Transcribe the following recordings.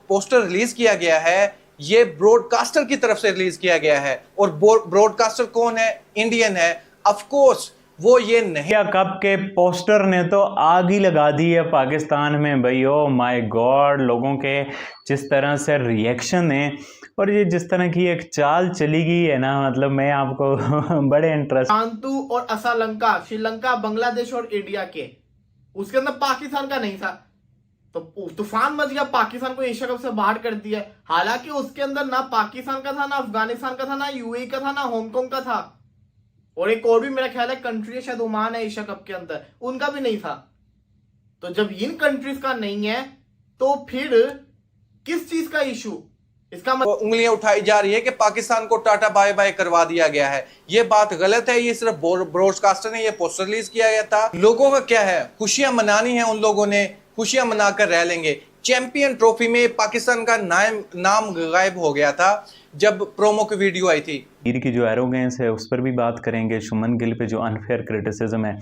Poster release किया गया है ये ब्रॉडकास्टर की तरफ से रिलीज किया गया है, और ब्रॉडकास्टर कौन है? इंडियन है। ऑफ कोर्स वो ये नहीं। इंडिया कप के पोस्टर ने तो आग ही लगा दी है पाकिस्तान में भाई। ओ माय गॉड, लोगों के जिस तरह से रिएक्शन है और ये जिस तरह की एक चाल चली गई है ना, मतलब मैं आपको बड़े इंटरेस्ट। शांतु और असलंका, श्रीलंका, बांग्लादेश और इंडिया के, उसके अंदर पाकिस्तान का नहीं था, तो तूफान मच गया, पाकिस्तान को एशिया कप से बाहर कर दिया। हालांकि उसके अंदर ना पाकिस्तान का था, ना अफगानिस्तान का था, ना यूएई का था, ना हांगकांग का था, और एक और भी मेरा ख्याल है कंट्री है, शायद ओमान है एशिया कप के अंदर, उनका भी नहीं था। तो जब इन कंट्रीज का नहीं है तो फिर किस चीज का इशू? इसका मतलब उंगलियां उठाई जा रही है कि पाकिस्तान को टाटा बाय बाय करवा दिया गया है। ये बात गलत है। ये सिर्फ ब्रॉडकास्टर ने ये पोस्टर रिलीज किया गया था। लोगों का क्या है, खुशियां मनानी है, उन लोगों ने खुशियां मनाकर रह लेंगे। चैंपियन ट्रॉफी में पाकिस्तान का नाम गायब हो गया था जब प्रोमो की वीडियो आई थी। गिल की जो एरोगेंस है उस पर भी बात करेंगे, शुभमन गिल पे जो अनफेयर क्रिटिसिज्म है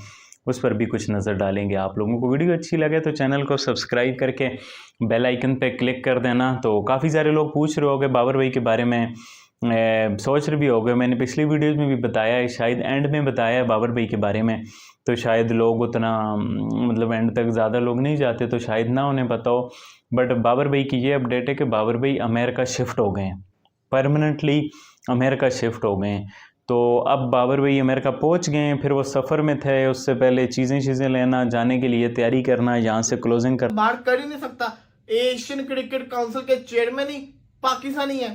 उस पर भी कुछ नज़र डालेंगे। आप लोगों को वीडियो अच्छी लगे तो चैनल को सब्सक्राइब करके बेल आइकन पे क्लिक कर देना। तो काफ़ी सारे लोग पूछ रहे होंगे बाबर भाई के बारे में, सोच रहे भी होंगे, मैंने पिछली वीडियोज़ में भी बताया है, शायद एंड में बताया है बाबर भाई के बारे में, तो शायद लोग उतना मतलब एंड तक ज़्यादा लोग नहीं जाते तो शायद ना उन्हें पता हो। बट बाबर भाई की ये अपडेट है कि बाबर भाई अमेरिका शिफ्ट हो गए हैं, परमानेंटली अमेरिका शिफ्ट हो गए हैं। तो अब बाबर भाई अमेरिका पहुंच गए हैं, फिर वो सफ़र में थे, उससे पहले चीज़ें लेना, जाने के लिए तैयारी करना, यहाँ से क्लोजिंग कर बाहर कर ही नहीं सकता। एशियन क्रिकेट काउंसिल के चेयरमैन ही पाकिस्तानी है।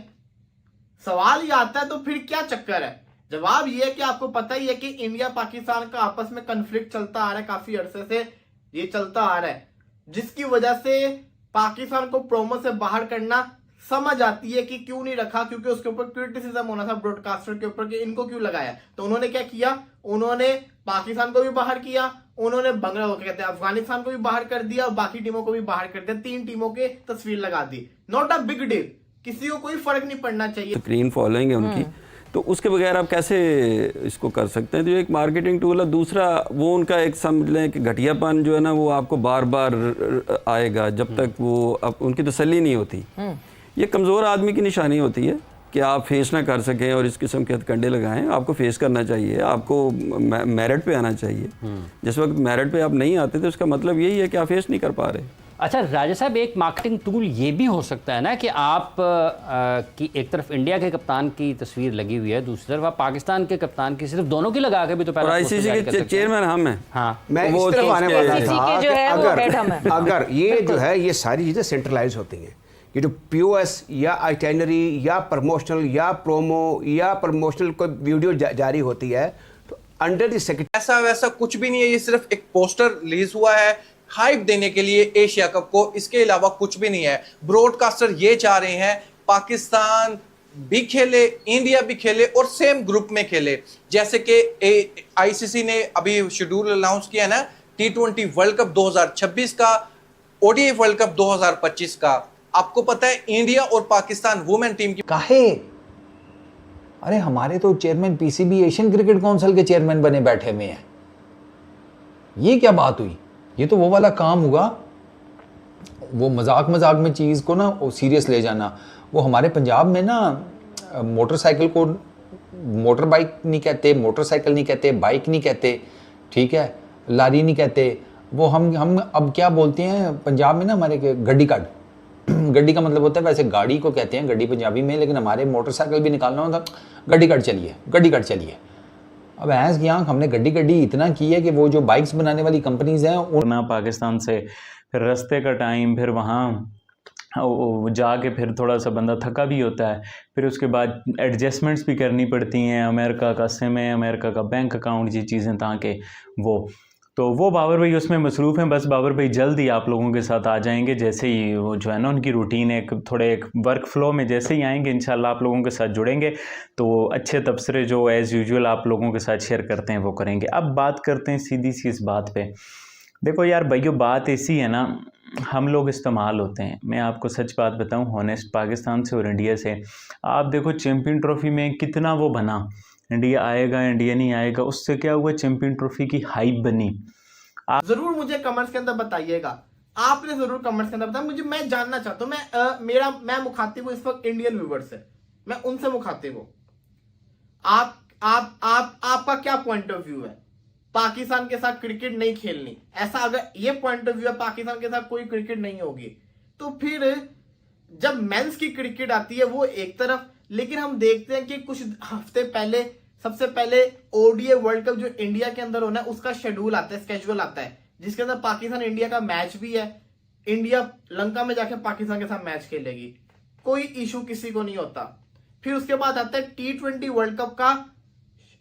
सवाल ये आता है तो फिर क्या चक्कर है? जवाब ये है कि आपको पता ही है कि इंडिया पाकिस्तान का आपस में कन्फ्लिक्ट चलता आ रहा है, काफी अरसे से ये चलता आ रहा है, जिसकी वजह से पाकिस्तान को प्रोमो से बाहर करना समझ आती है कि क्यों नहीं रखा, क्योंकि उसके ऊपर क्रिटिसिज्म होना था ब्रॉडकास्टर के ऊपर कि इनको क्यों लगाया। तो उन्होंने क्या किया, उन्होंने पाकिस्तान को भी बाहर किया, उन्होंने कहते हैं अफगानिस्तान को भी बाहर कर दिया और बाकी टीमों को भी बाहर कर दिया। 3 टीमों के तस्वीर लगा दी। नॉट अ बिग डील, किसी को कोई फर्क नहीं पड़ना चाहिए। स्क्रीन फॉलोइंग है उनकी, तो उसके बगैर आप कैसे इसको कर सकते हैं? तो एक मार्केटिंग टूल है। दूसरा वो उनका एक समझ लें कि घटियापन जो है ना वो आपको बार बार आएगा जब तक वो उनकी तसल्ली नहीं होती। ये कमज़ोर आदमी की निशानी होती है कि आप फेस ना कर सकें और इस किस्म के हथकंडे लगाएं। आपको फेस करना चाहिए, आपको मेरिट पे आना चाहिए। जिस वक्त मेरिट पे आप नहीं आते तो उसका मतलब यही है कि आप फेस नहीं कर पा रहे। अच्छा राजा साहब, एक मार्केटिंग टूल ये भी हो सकता है ना कि आप की एक तरफ इंडिया के कप्तान की तस्वीर लगी हुई है, दूसरी तरफ आप पाकिस्तान के कप्तान की, सिर्फ दोनों की लगा के भी तो पहले आईसीसी के चेयरमैन हम हैं। हाँ, मैं इस तरफ आने वाला था। अगर ये जो है ये सारी चीज़ें सेंट्रलाइज होती हैं, ये जो पीओएस या आइटिनरी या प्रमोशनल या प्रोमो या प्रमोशनल कोई वीडियो जारी होती है तो अंडर द सेक्रेटरी ऐसा वैसा कुछ भी नहीं है। ये सिर्फ एक पोस्टर रिलीज हुआ है हाइप देने के लिए एशिया कप को, इसके अलावा कुछ भी नहीं है। ब्रॉडकास्टर ये चाह रहे हैं पाकिस्तान भी खेले, इंडिया भी खेले और सेम ग्रुप में खेले। जैसे कि आईसीसी ने अभी शेड्यूल अनाउंस किया है ना, T20 वर्ल्ड कप 2026 का, ओडीआई वर्ल्ड कप 2025 का। आपको पता है इंडिया और पाकिस्तान वुमेन टीम की काहे? अरे हमारे तो chairman PCB Asian cricket council के चेयरमैन बने बैठे हुए हैं। ये क्या बात हुई? ये तो वो वाला काम हुआ, वो मजाक में चीज़ को ना वो सीरियस ले जाना। वो हमारे पंजाब में ना मोटरसाइकिल को मोटर बाइक नहीं कहते, मोटरसाइकिल नहीं कहते, बाइक नहीं कहते, ठीक है, लारी नहीं कहते। वो हम अब क्या बोलते हैं पंजाब में ना, हमारे गड्डी काट, गड्डी का मतलब होता है वैसे गाड़ी को कहते हैं गड्डी पंजाबी में, लेकिन हमारे मोटरसाइकिल भी निकालना होता गड्डी काट चलिए, गड्डी काट चलिए। अब ऐस की आँख हमने गड्डी इतना की है कि वो जो बाइक्स बनाने वाली कंपनीज हैं उड़ना पाकिस्तान से, फिर रास्ते का टाइम, फिर वहाँ जाके फिर थोड़ा सा बंदा थका भी होता है, फिर उसके बाद एडजस्टमेंट्स भी करनी पड़ती हैं, अमेरिका का सिम है, अमेरिका का बैंक अकाउंट, ये चीज़ें ताकि वो बाबर भाई उसमें मसरूफ़ हैं। बस बाबर भाई जल्द ही आप लोगों के साथ आ जाएंगे, जैसे ही वो जो है ना उनकी रूटीन एक वर्क फ्लो में जैसे ही आएंगे इंशाल्लाह आप लोगों के साथ जुड़ेंगे तो अच्छे तबसरे जो एज़ यूजुअल आप लोगों के साथ शेयर करते हैं वो करेंगे। अब बात करते हैं सीधी सी इस बात पे। देखो यार भाइयों, बात ऐसी है ना, हम लोग इस्तेमाल होते हैं। मैं आपको सच बात बताऊं, हॉनेस्ट, पाकिस्तान से और इंडिया से आप देखो चैम्पियन ट्रॉफी में कितना वो बना, इंडिया आएगा इंडिया नहीं आएगा, उससे क्या हुआ, चैम्पियन ट्रॉफी की हाइप बनी। जरूर मुझे कमेंट्स के अंदर बताइएगा आपने जरूर कमेंट्स के अंदर बताया मुझे, मैं जानना चाहता हूं। मैं मुखातिब हूं इस वक्त इंडियन व्यूवर्स से, मैं उनसे मुखातिब हूं। आपका क्या पॉइंट ऑफ व्यू है? पाकिस्तान के साथ क्रिकेट नहीं खेलनी, ऐसा अगर ये पॉइंट ऑफ व्यू है पाकिस्तान के साथ कोई क्रिकेट नहीं होगी, तो फिर जब मेंस की क्रिकेट आती है वो एक तरफ, लेकिन हम देखते हैं कि कुछ हफ्ते पहले सबसे पहले ओडीआई वर्ल्ड कप जो इंडिया के अंदर होना है उसका शेड्यूल आता है, स्केड्यूल आता है, जिसके अंदर पाकिस्तान इंडिया का मैच भी है। इंडिया लंका में जाके पाकिस्तान के साथ मैच खेलेगी, कोई इशू किसी को नहीं होता। फिर उसके बाद आता है T20 वर्ल्ड कप का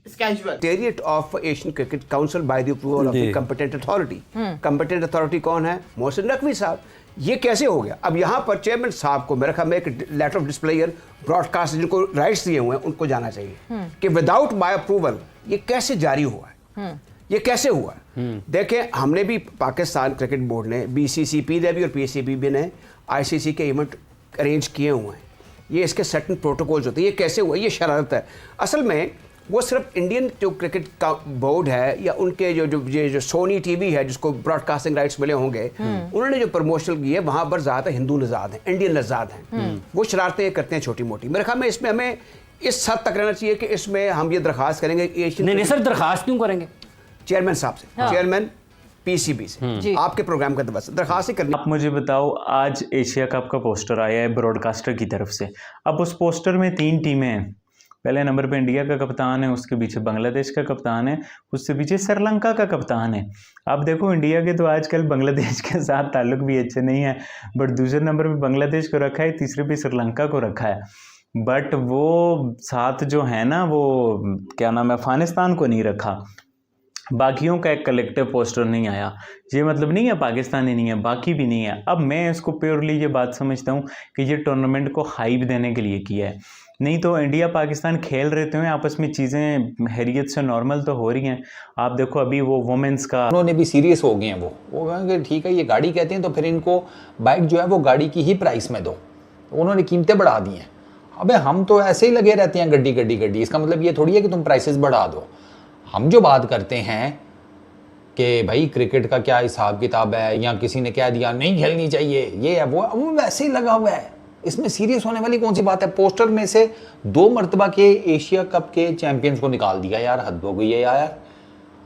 schedule. Secretariat of Asian Cricket Council by the approval of the जी। competent authority। competent authority कौन है? मोहसिन नकवी साहब। ये कैसे हो गया? अब यहाँ पर चेयरमैन साहब को मेरे ख्याल में एक लेटर ऑफ डिस्प्लेयर ब्रॉडकास्ट जिनको राइट्स दिए हुए हैं उनको जाना चाहिए कि विदाउट माय अप्रूवल ये कैसे जारी हुआ है, ये कैसे हुआ है। देखें, हमने भी पाकिस्तान क्रिकेट बोर्ड ने, BCCP ने भी और PCB ने ICC के इवेंट अरेंज किए हुए हैं। ये इसके सर्टन प्रोटोकॉल्स होते हैं। ये कैसे हुआ? ये शरारत है। असल में वो सिर्फ इंडियन जो क्रिकेट का बोर्ड है या उनके जो सोनी टीवी है जिसको ब्रॉडकास्टिंग राइट्स मिले होंगे, उन्होंने जो प्रमोशन की है वहां पर ज़्यादा हिंदू नज़ाद हैं, इंडियन नज़ाद हैं। वो शरारतें करते हैं छोटी मोटी। मेरे ख्याल में इसमें हमें इस हद तक रहना चाहिए कि इसमें हम ये दरख्वास्त करेंगे नहीं सर, दरखास्त क्यों करेंगे? चेयरमैन साहब से, चेयरमैन PCB से आपके प्रोग्राम के दरवाजे दरखास्त ही करनी। आप मुझे बताओ, आज एशिया कप का पोस्टर आया है ब्रॉडकास्टर की तरफ से। अब उस पोस्टर में 3 टीमें हैं। पहले नंबर पे इंडिया का कप्तान है, उसके पीछे बांग्लादेश का कप्तान है, उससे पीछे श्रीलंका का कप्तान है। आप देखो, इंडिया के तो आजकल बांग्लादेश के साथ ताल्लुक भी अच्छे नहीं है, बट दूसरे नंबर पे बांग्लादेश को रखा है, तीसरे पे श्रीलंका को रखा है। बट वो साथ जो है ना, वो क्या नाम है, अफगानिस्तान को नहीं रखा। बाकियों का एक कलेक्टिव पोस्टर नहीं आया। ये मतलब नहीं है पाकिस्तान ही नहीं है, बाकी भी नहीं है। अब मैं इसको प्योरली ये बात समझता हूँ कि ये टूर्नामेंट को हाइप देने के लिए किया है। नहीं तो इंडिया पाकिस्तान खेल रहे थे आपस में, चीज़ें हैरियत से नॉर्मल तो हो रही हैं। आप देखो अभी वो वुमेंस का, उन्होंने भी सीरियस हो गए हैं। वो कहेंगे ठीक है ये गाड़ी कहते हैं तो फिर इनको बाइक जो है वो गाड़ी की ही प्राइस में दो। उन्होंने कीमतें बढ़ा दी हैं। अबे हम तो ऐसे ही लगे रहते हैं गड्डी गड्डी गड्डी। इसका मतलब ये थोड़ी है कि तुम प्राइसेस बढ़ा दो। हम जो बात करते हैं कि भाई क्रिकेट का क्या हिसाब किताब है, या किसी ने कह दिया नहीं खेलनी चाहिए, ये है वो वैसे ही लगा हुआ है। इसमें सीरियस होने वाली कौन सी बात है? पोस्टर में से 2 मरतबा के एशिया कप के चैंपियंस को निकाल दिया यार, हद हो गई है यार।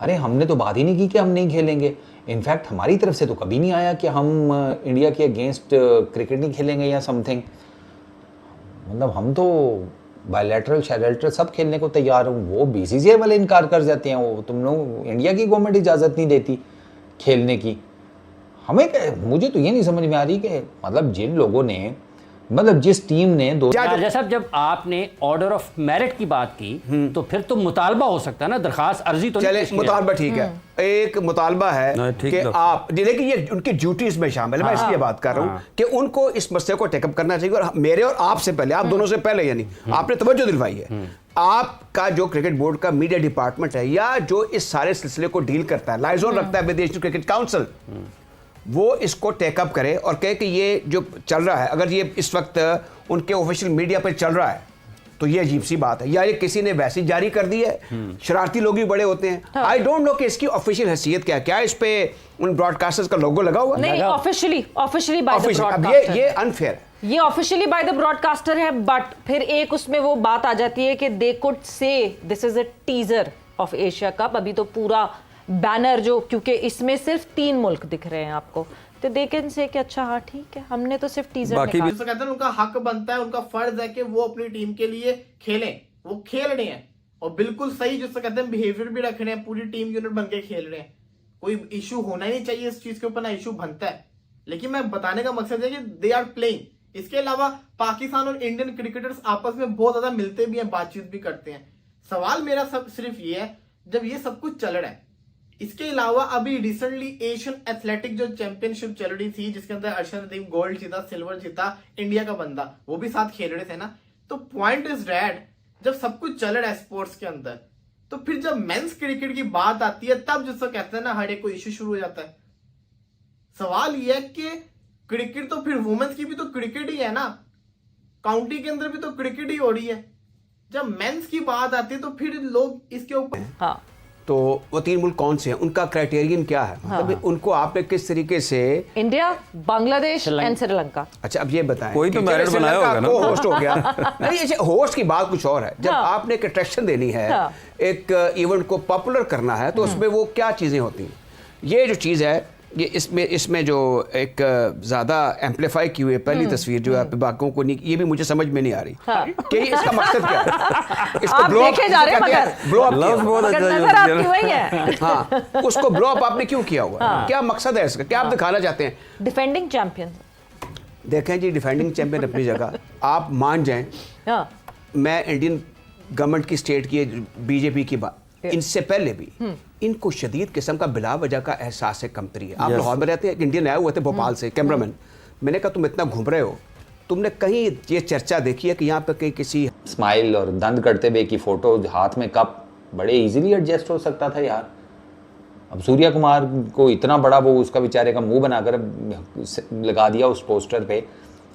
अरे हमने तो बात ही नहीं की कि हम नहीं खेलेंगे। इनफैक्ट हमारी तरफ से तो कभी नहीं आया कि हम इंडिया के अगेंस्ट क्रिकेट नहीं खेलेंगे या समथिंग। मतलब हम तो बायलैटरल शैलेटरल सब खेलने को तैयार हूँ। वो BCCI वाले इनकार कर जाते हैं। वो तुम लोग, इंडिया की गवर्नमेंट इजाज़त नहीं देती खेलने की। हमें मुझे तो ये नहीं समझ में आ रही कि मतलब जिन लोगों ने, मतलब जिस टीम ने राजा साहब, जब आपने ऑर्डर ऑफ मेरिट की बात की तो फिर तो मुतालबा हो सकता है ना, दरखास्त अर्जी तो चले, मुतालबा ठीक है। एक मुतालबा है कि आप, देखिए ये उनकी ड्यूटीज में शामिल है। मैं इसलिए बात कर रहा हूँ कि उनको इस मसले को टेकअप करना चाहिए। और मेरे और आपसे पहले, आप दोनों से पहले, यानी आपने तवज्जो दिलवाई है। आपका जो क्रिकेट बोर्ड का मीडिया डिपार्टमेंट है या जो इस सारे सिलसिले को डील करता है, लाइजॉन रखता है विदेशी क्रिकेट काउंसिल, वो इसको टेकअप करे और कहे कि ये जो चल रहा है, अगर ये इस वक्त उनके ऑफिशियल मीडिया पर चल रहा है तो ये अजीब सी बात है। या ये किसी ने वैसे जारी कर दी है, शरारती लोग भी बड़े होते हैं। आई डोंट नो कि इसकी ऑफिशियल हैसियत क्या है। क्या इस पे उन ब्रॉडकास्टर्स का लोगो लगा हुआ है? नहीं, ऑफिशियली बाय द अब ब्रॉडकास्टर। ये अनफेयर है। ये ऑफिशियली बाय द ब्रॉडकास्टर है, बट फिर एक उसमें वो बात आ जाती है कि they could say this is a teaser of Asia cup. अभी तो पूरा बैनर जो, क्योंकि इसमें सिर्फ 3 मुल्क दिख रहे हैं आपको, तो दे कैन से कि अच्छा हाँ ठीक है, हमने तो सिर्फ टीजर निकाला। जिसको कहते हैं उनका हक बनता है, उनका फर्ज है कि वो अपनी टीम के लिए खेलें। वो खेल रहे हैं और बिल्कुल सही, जिसको कहते हैं बिहेवियर भी रख रहे हैं, पूरी टीम यूनिट बन के खेल रहे हैं। कोई इशू होना ही नहीं चाहिए इस चीज के ऊपर, ना इशू बनता है। लेकिन मैं बताने का मकसद है कि दे आर प्लेइंग। इसके अलावा पाकिस्तान और इंडियन क्रिकेटर्स आपस में बहुत ज्यादा मिलते भी हैं, बातचीत भी करते हैं। सवाल मेरा सब सिर्फ ये है, जब ये सब कुछ चल रहा है, इसके अलावा अभी रिसेंटली एशियन एथलेटिक जो चैंपियनशिप चल रही थी, जिसके अंदर अर्शद नदीम गोल्ड जीता, सिल्वर जीता, इंडिया का बंदा, वो भी साथ खेल रहे थे ना। तो पॉइंट इज दैट जब सब कुछ चल रहा है स्पोर्ट्स के अंदर, तो फिर जब मेंस क्रिकेट की बात आती है, तब जिसको कहते हैं ना हर एक को इश्यू शुरू हो जाता है। सवाल यह है कि क्रिकेट तो फिर वुमेन्स की भी तो क्रिकेट ही है ना, काउंटी के अंदर भी तो क्रिकेट ही हो रही है। जब मेंस की बात आती है तो फिर लोग इसके ऊपर, हाँ तो वो 3 मुल्क कौन से हैं, उनका क्राइटेरियन क्या है, मतलब उनको आपने किस तरीके से। India, Bangladesh and Sri Lanka. अच्छा अब ये बताएं, कोई तो मेरिट बनाया होगा ना, होस्ट हो गया। नहीं, ये होस्ट की बात कुछ और है। जब आपने एक अट्रैक्शन देनी है, एक इवेंट को पॉपुलर करना है, तो उसमें वो क्या चीज़ें होती हैं। ये जो चीज़ है, ये इसमें जो एक ज़्यादा एम्पलीफाई की हुई है पहली तस्वीर जो है बाकियों को नहीं, ये भी मुझे समझ में नहीं आ रही कि इसका मकसद क्या है। इसको ब्लो अप बहुत अच्छा। हाँ, उसको ब्लो अप आपने क्यों किया हुआ, क्या मकसद है इसका, क्या आप दिखाना चाहते हैं। Defending champion. देखें जी, डिफेंडिंग चैंपियन अपनी जगह, आप मान जाएं, मैं इंडियन गवर्नमेंट की, स्टेट की, बीजेपी की बात, इनसे पहले भी इनको शदीद किस्म का बिला वजह का एहसास है कमतरी है। आप लाहौर में रहते हैं, एक इंडियन आए हुए थे भोपाल से, कैमरामैन, मैंने कहा तुम इतना घूम रहे हो, तुमने कहीं ये चर्चा देखी है कि यहाँ पे कहीं किसी स्माइल और दंद करते हुए की फोटो, हाथ में कप, बड़े इजीली एडजस्ट हो सकता था यार। अब सूर्या कुमार को इतना बड़ा वो उसका बेचारे का मुंह बनाकर लगा दिया उस पोस्टर पे,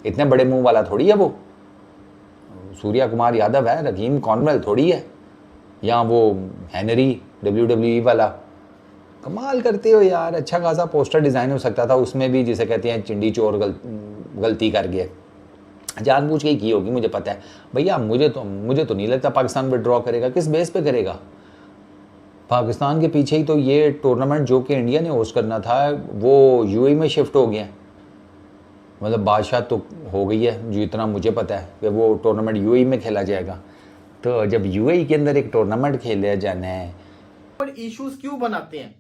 इतने बड़े मुंह वाला थोड़ी है वो। सूर्या कुमार यादव है, रहीम कॉर्नवेल थोड़ी है, या वो हेनरी WWE वाला। कमाल करते हो यार, अच्छा खासा पोस्टर डिज़ाइन हो सकता था उसमें भी, जिसे कहते हैं चिंडी चोर गलती कर गए, जानबूझ के ही की होगी मुझे पता है भैया। मुझे तो नहीं लगता पाकिस्तान विड्रॉ करेगा। किस बेस पे करेगा? पाकिस्तान के पीछे ही तो ये टूर्नामेंट जो कि इंडिया ने होस्ट करना था वो UAE में शिफ्ट हो गया। मतलब बादशाह तो हो गई है, जो इतना मुझे पता है कि वो टूर्नामेंट UAE में खेला जाएगा। तो जब UAE के अंदर एक टूर्नामेंट खेला जाना है, पर इश्यूज क्यों बनाते हैं,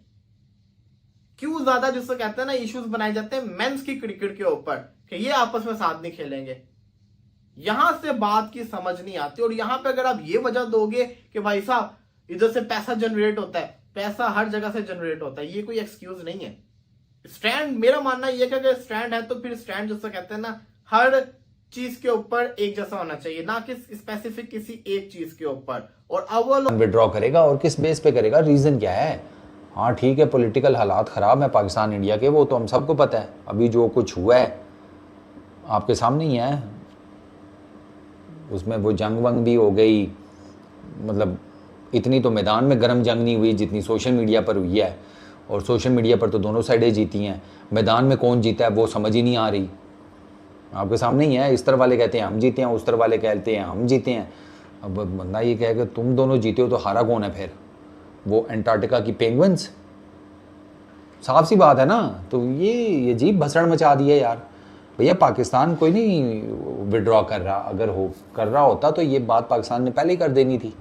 क्यों ज्यादा जिसको कहते हैं ना इश्यूज बनाए जाते हैं मेंस की क्रिकेट के ऊपर कि ये आपस में साथ नहीं खेलेंगे। यहां से बात की समझ नहीं आती। और यहां पे अगर आप ये वजह दोगे कि भाई साहब इधर से पैसा जनरेट होता है, पैसा हर जगह से जनरेट होता है, ये कोई एक्सक्यूज नहीं है। स्टैंड, मेरा मानना यह है कि अगर स्टैंड है तो फिर स्टैंड जिसको कहते हैं ना हर चीज के ऊपर एक जैसा होना चाहिए, ना कि स्पेसिफिक किसी एक चीज के ऊपर। और अव्वल विड्रॉ करेगा और किस बेस पे करेगा, रीज़न क्या है। हाँ ठीक है, पॉलिटिकल हालात ख़राब है पाकिस्तान इंडिया के, वो तो हम सबको पता है। अभी जो कुछ हुआ है आपके सामने ही है, उसमें वो जंग वंग भी हो गई। मतलब इतनी तो मैदान में गर्म जंग नहीं हुई जितनी सोशल मीडिया पर हुई है। और सोशल मीडिया पर तो दोनों साइडें जीती हैं, मैदान में कौन जीता है वो समझ ही नहीं आ रही। आपके सामने ही है, इस तरह वाले कहते हैं हम जीते हैं, उस तरह वाले कहते हैं हम जीते हैं। अब बंदा ये कहे कि तुम दोनों जीते हो तो हारा कौन है फिर? वो एंटार्क्टिका की पेंगुइन्स? साफ सी बात है ना। तो ये अजीब भसड़ मचा दी है यार। भैया पाकिस्तान कोई नहीं विड्रॉ कर रहा, अगर कर रहा होता तो ये बात पाकिस्तान ने पहले ही कर देनी थी।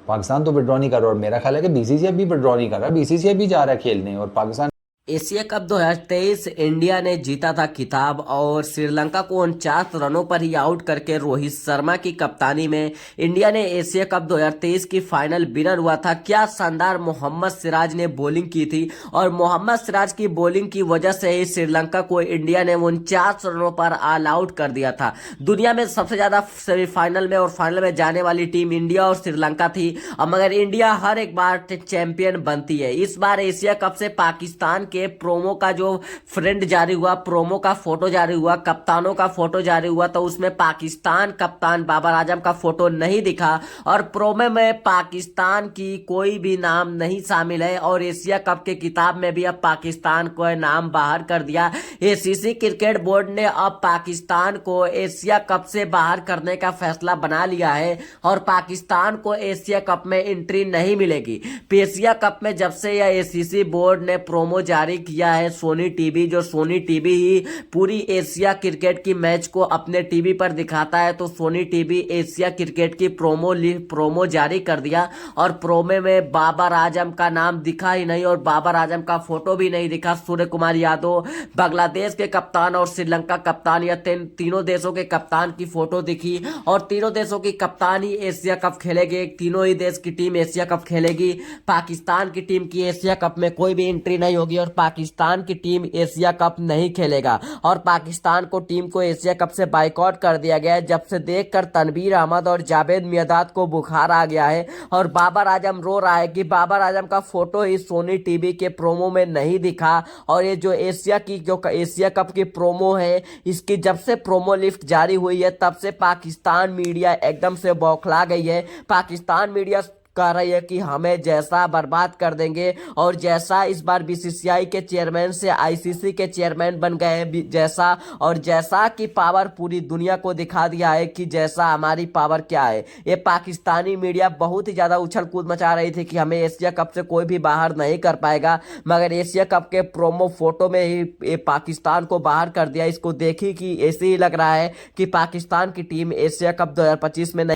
पाकिस्तान तो विड्रॉ नहीं कर रहा, और मेरा ख्याल है कि BCCI भी विड्रॉ नहीं कर रहा, BCCI भी जा रहा है खेलने। और पाकिस्तान एशिया कप 2023 इंडिया ने जीता था खिताब और श्रीलंका को 49 रनों पर ही आउट करके रोहित शर्मा की कप्तानी में इंडिया ने एशिया कप 2023 की फाइनल विनर हुआ था। क्या शानदार मोहम्मद सिराज ने बॉलिंग की थी, और मोहम्मद सिराज की बॉलिंग की वजह से ही श्रीलंका को इंडिया ने 49 रनों पर ऑल आउट कर दिया था। दुनिया में सबसे ज्यादा सेमीफाइनल में और फाइनल में जाने वाली टीम इंडिया और श्रीलंका थी, मगर इंडिया हर एक बार चैंपियन बनती है। इस बार एशिया कप से पाकिस्तान के प्रोमो का जो फ्रेंड जारी हुआ, प्रोमो का फोटो जारी हुआ, कप्तानों का फोटो जारी हुआ, तो उसमें पाकिस्तान कप्तान बाबर आजम का फोटो नहीं दिखा और प्रोमो में पाकिस्तान की कोई भी नाम नहीं शामिल है। और एशिया कप के किताब में भी अब पाकिस्तान को नाम बाहर कर दिया। ACC क्रिकेट बोर्ड ने अब पाकिस्तान को एशिया कप से बाहर करने का फैसला बना लिया है और पाकिस्तान को एशिया कप में एंट्री नहीं मिलेगी। एशिया कप में जब से यह ACC बोर्ड ने प्रोमो जारी किया है, सोनी टीवी, जो सोनी टीवी ही पूरी एशिया क्रिकेट की मैच को अपने टीवी पर दिखाता है, तो सोनी टीवी एशिया क्रिकेट की प्रोमो जारी कर दिया। और प्रोमो में बाबर आजम का नाम दिखा ही नहीं और बाबर आजम का फोटो भी नहीं दिखा। सूर्य कुमार यादव, बांग्लादेश के कप्तान और श्रीलंका कप्तान, या तीनों देशों के कप्तान की फोटो दिखी और तीनों देशों की कप्तान ही एशिया कप खेलेंगे। तीनों ही देश की टीम एशिया कप खेलेगी। पाकिस्तान की टीम की एशिया कप में कोई भी एंट्री नहीं होगी और पाकिस्तान की टीम एशिया कप नहीं खेलेगा। और पाकिस्तान को टीम को एशिया कप से बाइकआउट कर दिया गया है, जब से देखकर तनवीर अहमद और जावेद मियादाद को बुखार आ गया है। और बाबर आजम रो रहा है कि बाबर आजम का फोटो ही सोनी टीवी के प्रोमो में नहीं दिखा। और ये जो एशिया कप की प्रोमो है, इसकी जब से प्रोमो लिस्ट जारी हुई है तब से पाकिस्तान मीडिया एकदम से बौखला गई है। पाकिस्तान मीडिया कह रही है कि हमें जैसा बर्बाद कर देंगे, और जैसा इस बार बीसीसीआई के चेयरमैन से आईसीसी के चेयरमैन बन गए हैं, जैसा कि पावर पूरी दुनिया को दिखा दिया है कि जैसा हमारी पावर क्या है। ये पाकिस्तानी मीडिया बहुत ही ज्यादा उछल कूद मचा रही थी कि हमें एशिया कप से कोई भी बाहर नहीं कर पाएगा, मगर एशिया कप के प्रोमो फोटो में ही ये पाकिस्तान को बाहर कर दिया। इसको देखी कि ऐसे ही लग रहा है कि पाकिस्तान की टीम एशिया कप 2025 में नहीं